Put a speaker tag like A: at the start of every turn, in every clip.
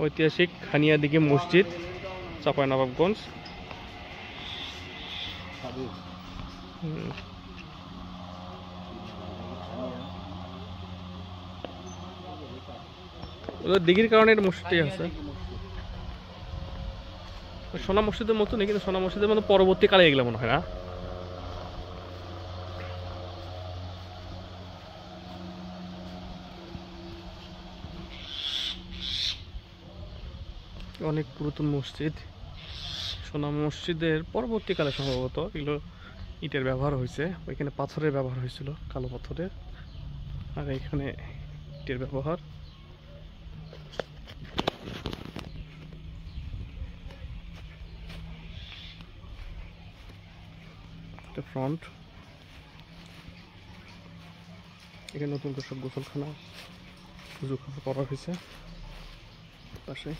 A: ঐতিহাসিক খানিয়াদিঘি মসজিদ, চাঁপাইনবাবগঞ্জ। দিঘির কারণে এটা মসজিদটাই আছে। সোনা মসজিদের মতো নেই, কিন্তু সোনা মসজিদের মতো পরবর্তীকালে এগুলো মনে হয় না। অনেক পুরাতন মসজিদ। সোনা মসজিদের পরবর্তীকালে সম্ভবত এগুলো ইটের ব্যবহার হয়েছে। ওইখানে পাথরের ব্যবহার হয়েছিল, কালো পাথরের, আর এখানে ইটের ব্যবহার। ফ্রন্ট, এখানে নতুন করে সব গোসলখানা করা হয়েছে পাশে।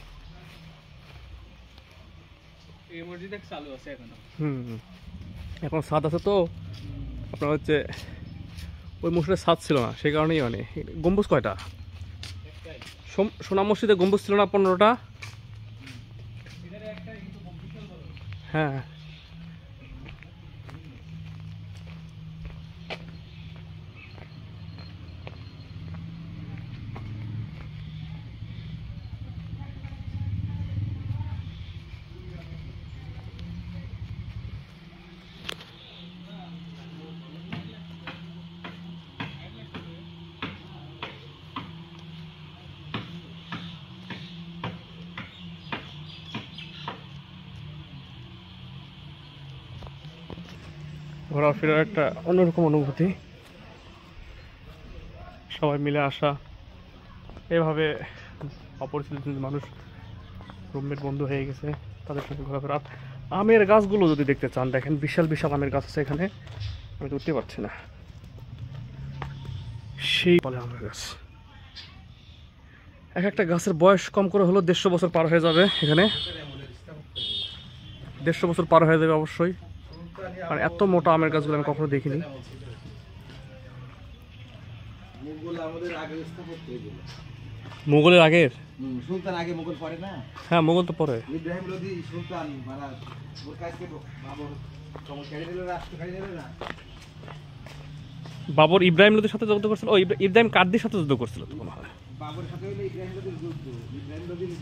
B: এই মসজিদ চালু আছে এখনো।
A: এখন ছাদ আছে তো, আপনার হচ্ছে ওই মসজিদের ছাদ ছিল না, সেই কারণেই মানে। গম্বুজ কয়টা? সোনা মসজিদে গম্বুজ ছিল না 15টা? হ্যাঁ, ঘোরাফেরার একটা অন্যরকম অনুভূতি। সবাই মিলে আসা, এভাবে অপরিচিত মানুষ, রুমমেট বন্ধু হয়ে গেছে, তাদের সঙ্গে ঘোরাফেরা। আমের গাছগুলো যদি দেখতে চান, দেখেন বিশাল বিশাল আমের গাছ আছে এখানে, আমি উঠতে পারছি না। সেই বলে আমের গাছ, এক একটা গাছের বয়স কম করে হলো 150 বছর পার হয়ে যাবে। এখানে 150 বছর পার হয়ে যাবে অবশ্যই, আর এত মোটা আমের গাছগুলো আমি কখনো দেখিনি। মোগলের আগের?
B: সুলতান আগে, মোগল পরে না?
A: হ্যাঁ, মোগল তো পরে।
B: ইব্রাহিম লোধি সুলতান মহারাজ ওর কাছে বাবর চমৎকারী দিল, রাষ্ট্রকারী দিল না।
A: বাবর ইব্রাহিম লোধির সাথে যুদ্ধ করছিল? ও ইব্রাহিম কার্দির সাথে যুদ্ধ করছিল তো মনে হয়।
B: বাবরের সাথে হইলো ইব্রাহিম লোধির যুদ্ধ। ইব্রাহিম লোধির